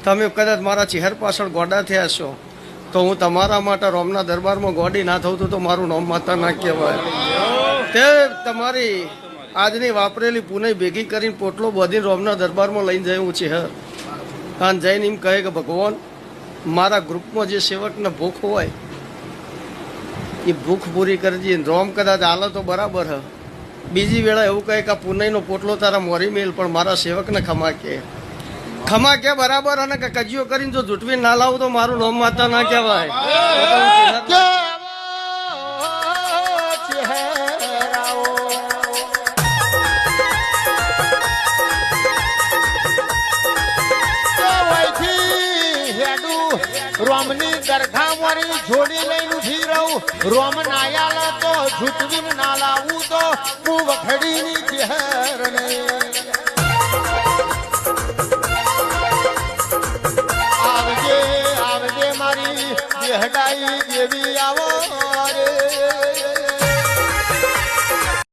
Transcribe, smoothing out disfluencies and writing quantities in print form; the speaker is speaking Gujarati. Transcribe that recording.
તમે કદાચ મારા ચહેર પાછળ ગોડા થયા છો તો હું તમારા માટે રોમના દરબારમાં ગોડી ના થઉં તો મારું નામ માતા ના કહેવાય. તે તમારી આજની વાપરેલી પુનઃ ભેગી કરીને પોટલો બધીને રોમના દરબારમાં લઈને જયું છે. અને જઈને એમ કહે કે ભગવાન મારા ગ્રુપમાં જે સેવકને ભૂખ હોય એ ભૂખ પૂરી કરજે. રોમ કદાચ હાલે તો બરાબર હ. બીજી વેળા એવું કહે કે આ પુનઃનો પોટલો તારા મોરી મેલ પણ મારા સેવકને ખમા કે બરાબર. અને કજીઓ કરીને જો જૂટવી ના લાવું તો મારું નામ માતા ના કહેવાય. રોમની દરખા મારી જોડી લઈને ઉભી રહું. રોમ નાયાલ તો જૂટવીને ના લાવું તો હું વખડીની ચહેર ને આવજે આવજે મારી બેહડાઈ દેવી આવો રે.